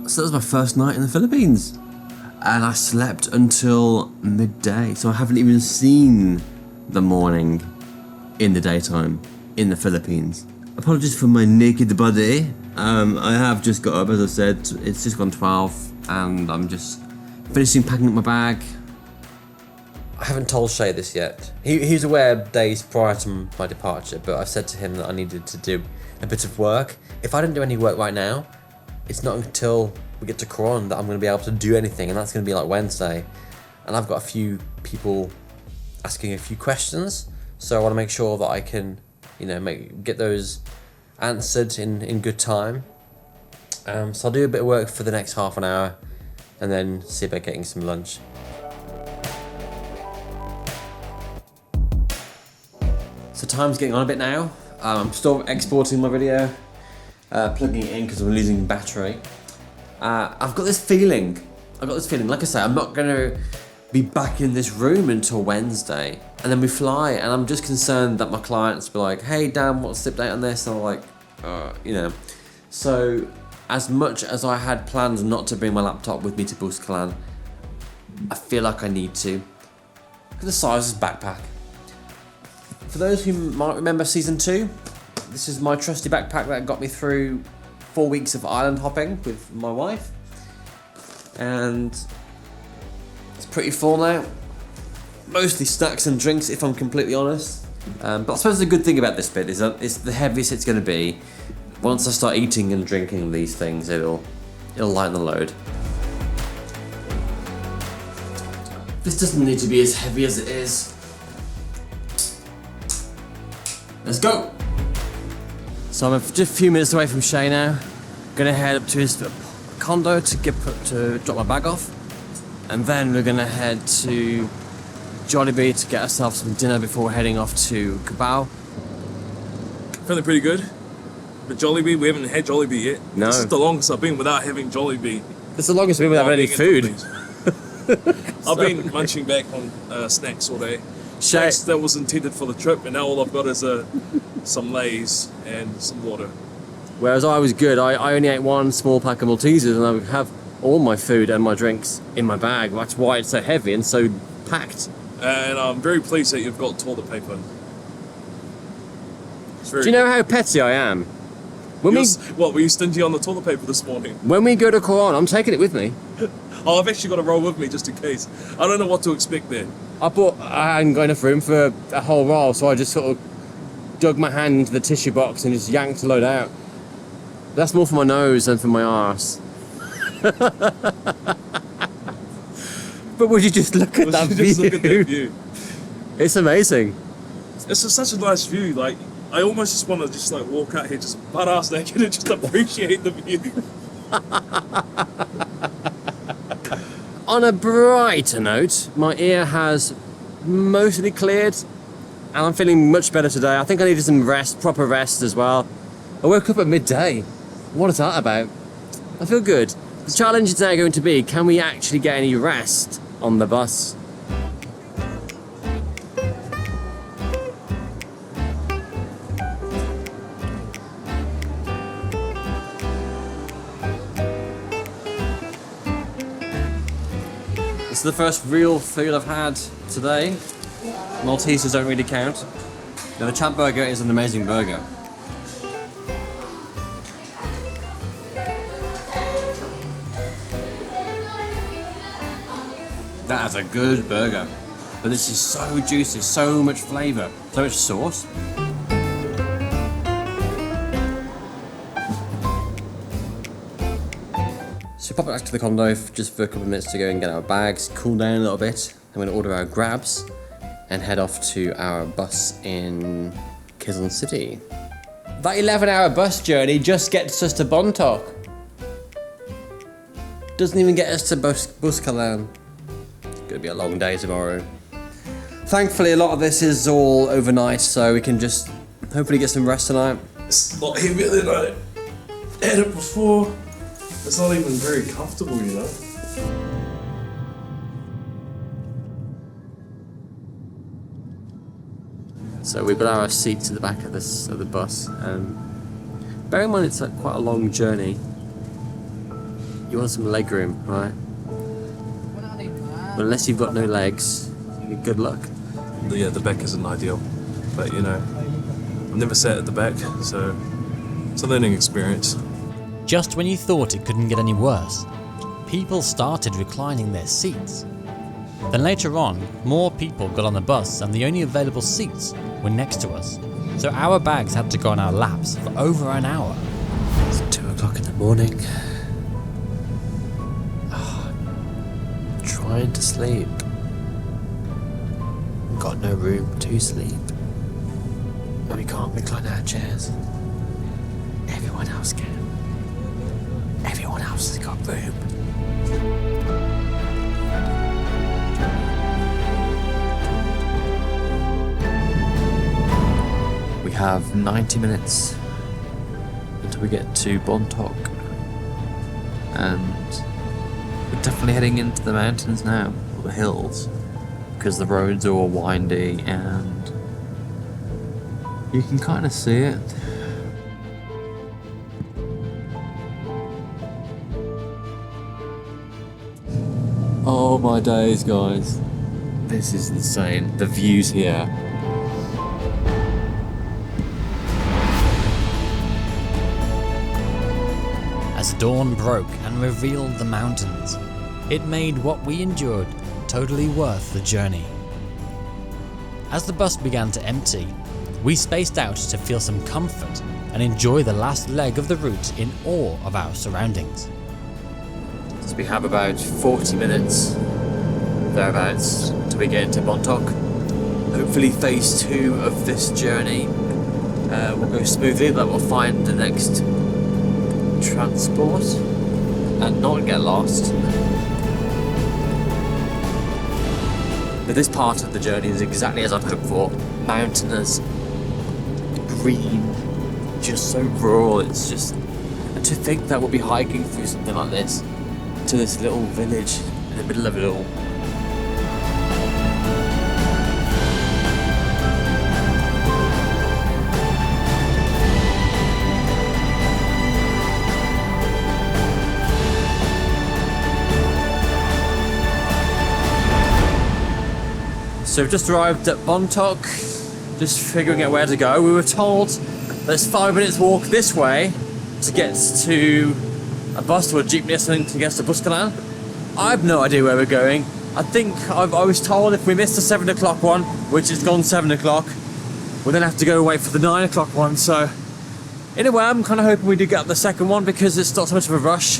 So that was my first night in the Philippines. And I slept until midday, so I haven't even seen the morning in the daytime in the Philippines. Apologies for my naked body. I have just got up, as I said, it's just gone 12 and I'm just finishing packing up my bag. I haven't told Shay this yet. He's aware days prior to my departure, but I said to him that I needed to do a bit of work. If I didn't do any work right now, it's not until we get to Coron that I'm going to be able to do anything, and that's going to be like Wednesday. And I've got a few people asking a few questions, so I want to make sure that I can, you know, get those answered in good time. So I'll do a bit of work for the next half an hour, and then see about getting some lunch. So time's getting on a bit now. I'm still exporting my video, plugging it in because I'm losing battery. I've got this feeling, like I say, I'm not gonna be back in this room until Wednesday, and then we fly, and I'm just concerned that my clients will be like, hey Dan, what's the update on this? And I'm like, you know. So as much as I had planned not to bring my laptop with me to Buscalan, I feel like I need to. Look at the size of this backpack. For those who might remember season 2, this is my trusty backpack that got me through 4 weeks of island hopping with my wife. And it's pretty full now. Mostly snacks and drinks, if I'm completely honest. But I suppose the good thing about this bit is that it's the heaviest it's going to be. Once I start eating and drinking these things, it'll lighten the load. This doesn't need to be as heavy as it is. Let's go! So I'm just a few minutes away from Shay now. Gonna head up to his condo to drop my bag off. And then we're gonna head to Jollibee to get ourselves some dinner before we're heading off to Cabal. Feeling pretty good. But Jollibee, we haven't had Jollibee yet. No. This is the longest I've been without having Jollibee. It's the longest we've been without any food. I've been munching back on snacks all day. Shay, Snacks that was intended for the trip, and now all I've got is some Lays and some water. whereas I was good, I only ate one small pack of Maltesers and I would have all my food and my drinks in my bag. That's why it's so heavy and so packed. And I'm very pleased that you've got toilet paper. Do you know how petty I am? Were you stingy on the toilet paper this morning? When we go to Coron, I'm taking it with me. Oh, I've actually got a roll with me just in case. I don't know what to expect there. I hadn't got enough room for a whole roll, so I just sort of dug my hand into the tissue box and just yanked a load out. That's more for my nose than for my arse. But would you just look at that view? Just look at that view. It's amazing. It's just such a nice view. Like, I almost just want to just like walk out here, just butt ass naked, and just appreciate the view. On a brighter note, my ear has mostly cleared and I'm feeling much better today. I think I needed some rest, proper rest as well. I woke up at midday. What is that about? I feel good. The challenge is now going to be, can we actually get any rest on the bus? This is the first real food I've had today. Maltesers don't really count. Now, the Champ Burger is an amazing burger. That is a good burger. But this is so juicy, so much flavour, so much sauce. So pop back to the condo just for a couple of minutes to go and get our bags, cool down a little bit. I'm going to order our grabs and head off to our bus in Quezon City. That 11-hour bus journey just gets us to Bontoc. Doesn't even get us to Buscalan. Gonna be a long day tomorrow. Thankfully, a lot of this is all overnight, so we can just hopefully get some rest tonight. It's a lot heavier than I had it before. It's not even very comfortable, you know. So we've got our seats at the back of the bus. Bear in mind it's quite a long journey. you want some leg room, right? But unless you've got no legs, good luck. Yeah, the back isn't ideal, but you know, I've never sat at the back, so it's a learning experience. Just when you thought it couldn't get any worse, people started reclining their seats. Then later on, more people got on the bus and the only available seats were next to us. So our bags had to go on our laps for over an hour. It's 2 o'clock in the morning. Trying to sleep. Got no room to sleep. And we can't recline our chairs. Everyone else can. Everyone else has got room. We have 90 minutes until we get to Bontoc. And we're definitely heading into the mountains now, or the hills, because the roads are all windy and you can kind of see it. Oh my days, guys. This is insane. The views here. As dawn broke and revealed the mountains, it made what we endured totally worth the journey. As the bus began to empty, we spaced out to feel some comfort and enjoy the last leg of the route in awe of our surroundings. So we have about 40 minutes, thereabouts, till we get into Bontoc. Hopefully phase 2 of this journey will go smoothly, that we'll find the next transport and not get lost. But this part of the journey is exactly as I'd hoped for. Mountainous, green, just so rural. It's just, and to think that we'll be hiking through something like this to this little village in the middle of it all. So we've just arrived at Bontoc, just figuring out where to go. We were told there's 5 minutes walk this way to get to a bus or a jeepney or something to get to Buscalan. I have no idea where we're going. I think I was told if we missed the 7 o'clock one, which is gone 7 o'clock, we'll then have to go wait for the 9 o'clock one. So in a way, I'm kind of hoping we do get the second one because it's not so much of a rush.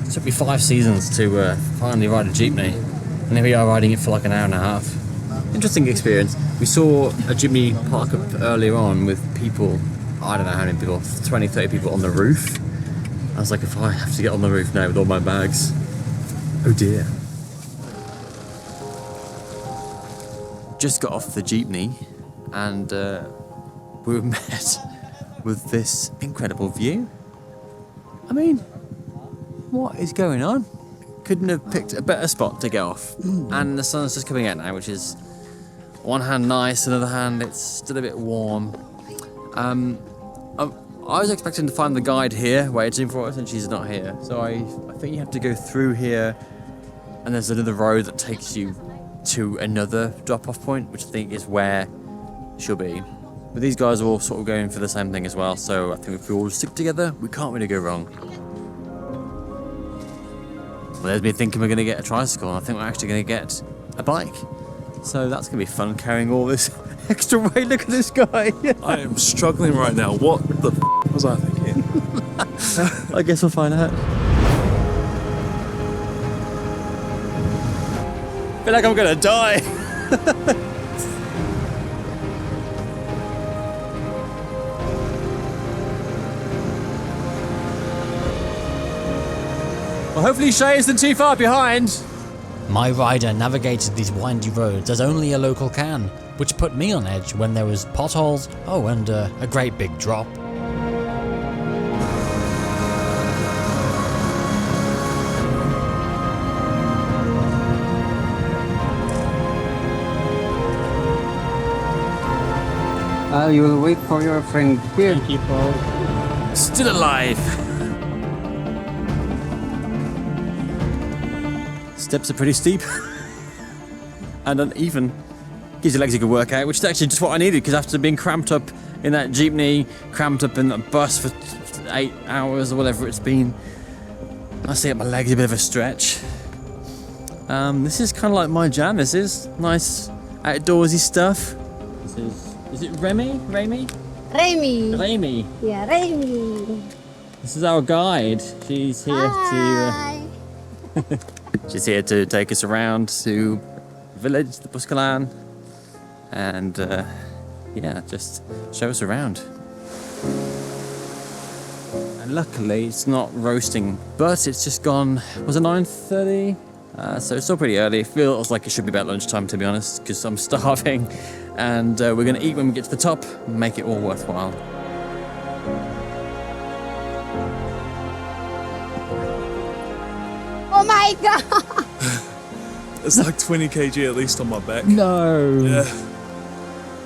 It took me 5 seasons to finally ride a jeepney. And here we are riding it for like an hour and a half. Interesting experience. We saw a jeepney park up earlier on with people, I don't know how many people, 20, 30 people on the roof. I was like, if I have to get on the roof now with all my bags, oh dear. Just got off the jeepney and we were met with this incredible view. I mean, what is going on? Couldn't have picked a better spot to get off. And the sun's just coming out now, which is one hand nice, another hand it's still a bit warm. I was expecting to find the guide here waiting for us, and she's not here. So I think you have to go through here, and there's another road that takes you to another drop-off point, which I think is where she'll be. But these guys are all sort of going for the same thing as well, so I think if we all stick together, we can't really go wrong. Well, there's me thinking we're going to get a tricycle, and I think we're actually going to get a bike. So that's going to be fun, carrying all this extra weight. Look at this guy. I am struggling right now. What the was I thinking? I guess we'll find out. I feel like I'm going to die. Well, hopefully Shay isn't too far behind. My rider navigated these windy roads as only a local can, which put me on edge when there was potholes, and a great big drop. You will wait for your friend here. Still alive. Steps are pretty steep and uneven. Gives your legs a good workout, which is actually just what I needed, because after being cramped up in that jeepney, cramped up in that bus for 8 hours or whatever it's been, I see my legs a bit of a stretch. This is kind of like my jam. This is nice outdoorsy stuff. Is it Remy? Remy. Yeah, Remy. This is our guide. She's here she's here to take us around to the village, the Buscalan, and yeah, just show us around. And luckily it's not roasting, but it's just gone, was it 9:30? So it's still pretty early. It feels like it should be about lunchtime, to be honest, because I'm starving, and we're going to eat when we get to the top and make it all worthwhile. Oh my god! It's like 20 kg at least on my back. No! Yeah.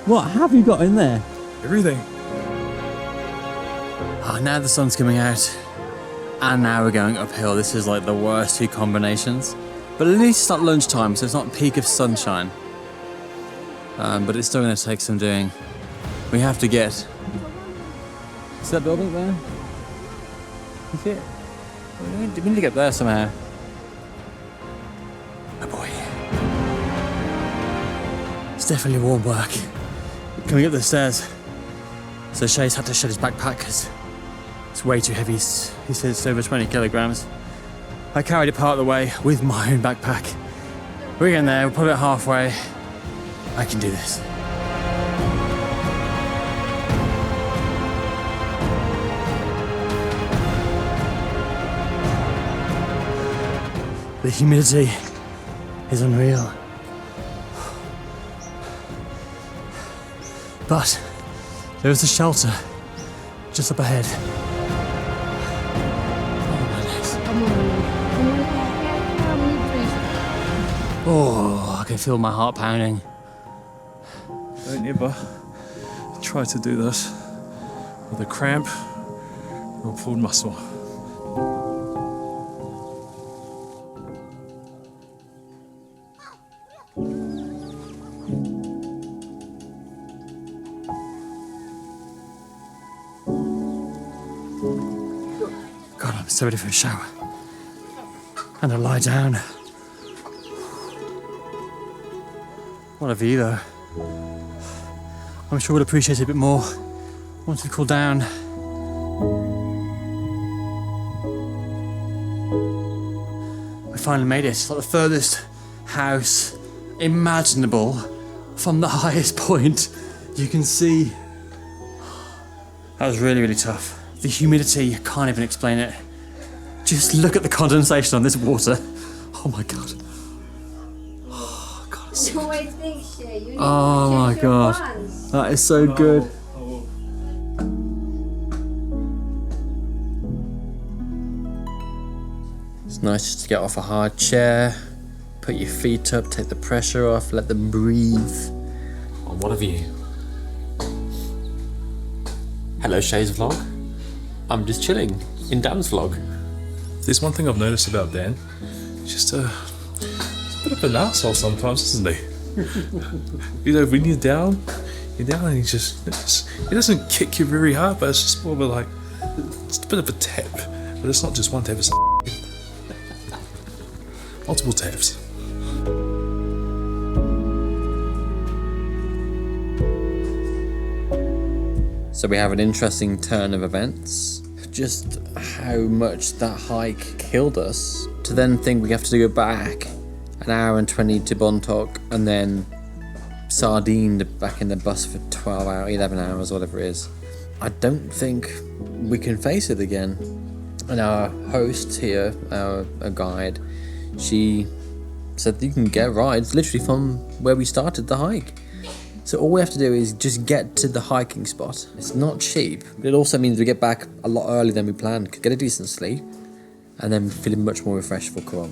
What have you got in there? Everything. Oh, now the sun's coming out, and now we're going uphill. This is like the worst two combinations. But at least it's not lunchtime, so it's not peak of sunshine. But it's still going to take some doing. We have to get... See that building there? You see it? We need to get there somehow. Oh boy. It's definitely warm work. Coming up the stairs. So Shay's had to shed his backpack because it's way too heavy. He says it's over 20 kilograms. I carried it part of the way with my own backpack. We're getting there, we're probably about halfway. I can do this. The humidity is unreal. But there is a shelter just up ahead. Oh, I can feel my heart pounding. Don't ever try to do this with a cramp or pulled muscle. God, I'm so ready for a shower. And a lie down. What a view though. I'm sure we'll appreciate it a bit more once we cool down. We finally made it. It's like the furthest house imaginable from the highest point you can see. That was really, really tough. The humidity, I can't even explain it. Just look at the condensation on this water. Oh my god. Oh god. It's so... Oh my god. That is so good. It's nice just to get off a hard chair, put your feet up, take the pressure off, let them breathe. Oh, what a view. Hello, Shay's vlog. I'm just chilling in Dan's vlog. There's one thing I've noticed about Dan. He's just he's a bit of an asshole sometimes, isn't he? You know, when you're down and he doesn't kick you very hard, but it's just more of a like, it's a bit of a tap. But it's not just one tap, it's multiple taps. So we have an interesting turn of events. Just how much that hike killed us, to then think we have to go back an hour and 20 to Bontoc and then sardined back in the bus for 12 hours, 11 hours, whatever it is. I don't think we can face it again. And our host here, our guide, she said that you can get rides literally from where we started the hike. So all we have to do is just get to the hiking spot. It's not cheap, but it also means we get back a lot earlier than we planned, get a decent sleep, and then feeling much more refreshed for Quran.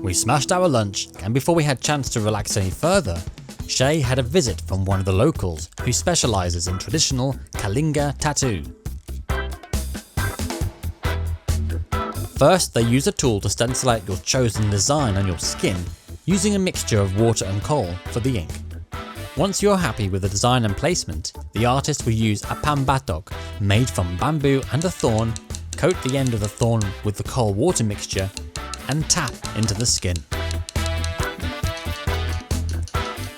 We smashed our lunch, and before we had chance to relax any further, Shay had a visit from one of the locals who specialises in traditional Kalinga tattoo. First, they use a tool to stencil out your chosen design on your skin using a mixture of water and coal for the ink. Once you're happy with the design and placement, the artist will use a pambatok made from bamboo and a thorn, coat the end of the thorn with the coal water mixture, and tap into the skin.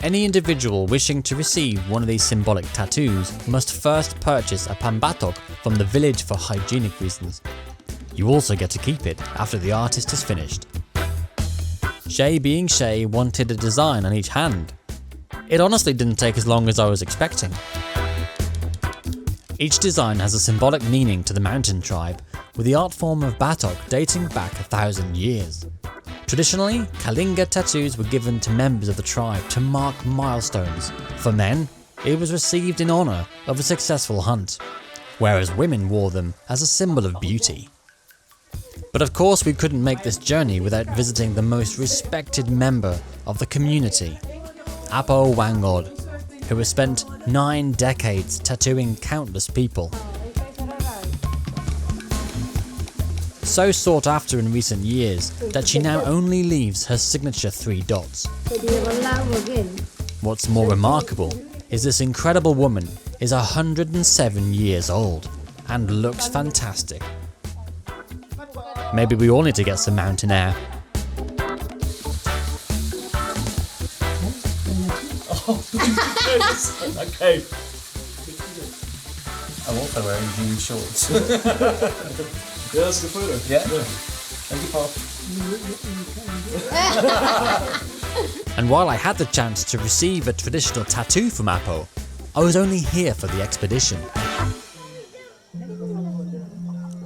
Any individual wishing to receive one of these symbolic tattoos must first purchase a pambatok from the village for hygienic reasons. You also get to keep it after the artist is finished. Shay, being Shay, wanted a design on each hand. It honestly didn't take as long as I was expecting. Each design has a symbolic meaning to the mountain tribe, with the art form of batok dating back 1,000 years. Traditionally, Kalinga tattoos were given to members of the tribe to mark milestones. For men, it was received in honour of a successful hunt, whereas women wore them as a symbol of beauty. But of course we couldn't make this journey without visiting the most respected member of the community, Apo Whang Od, who has spent 9 decades tattooing countless people. So sought after in recent years that she now only leaves her signature 3 dots. What's more remarkable is this incredible woman is 107 years old and looks fantastic. Maybe we all need to get some mountain air. Okay. I'm also wearing jean shorts. Yeah, that's a good photo. Yeah. Thank you, Paul. And while I had the chance to receive a traditional tattoo from Apo, I was only here for the expedition.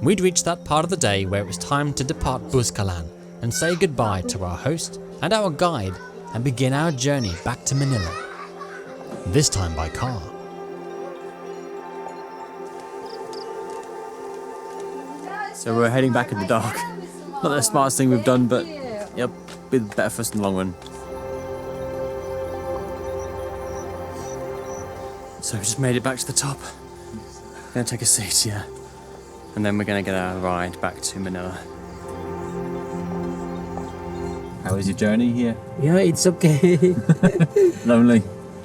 We'd reached that part of the day where it was time to depart Buscalan and say goodbye to our host and our guide and begin our journey back to Manila. This time by car. So we're heading back in the dark. Not the smartest thing we've done, but yep, be better for us in the long run. So we just made it back to the top. Gonna take a seat, yeah. And then we're gonna get our ride back to Manila. How was your journey here? Yeah, it's okay. Lonely?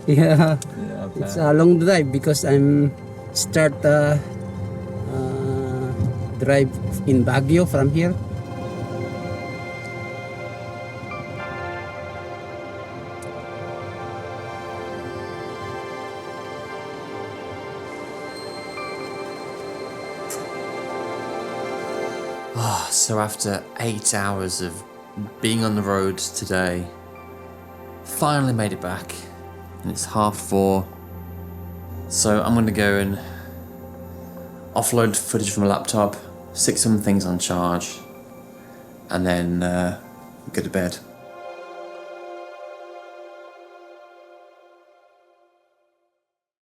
Yeah, Yeah, it's a long drive because I'm start drive in Baguio from here. So after 8 hours of being on the road today, finally made it back, and it's 4:30. So I'm gonna go and offload footage from a laptop, stick some things on charge, and then go to bed.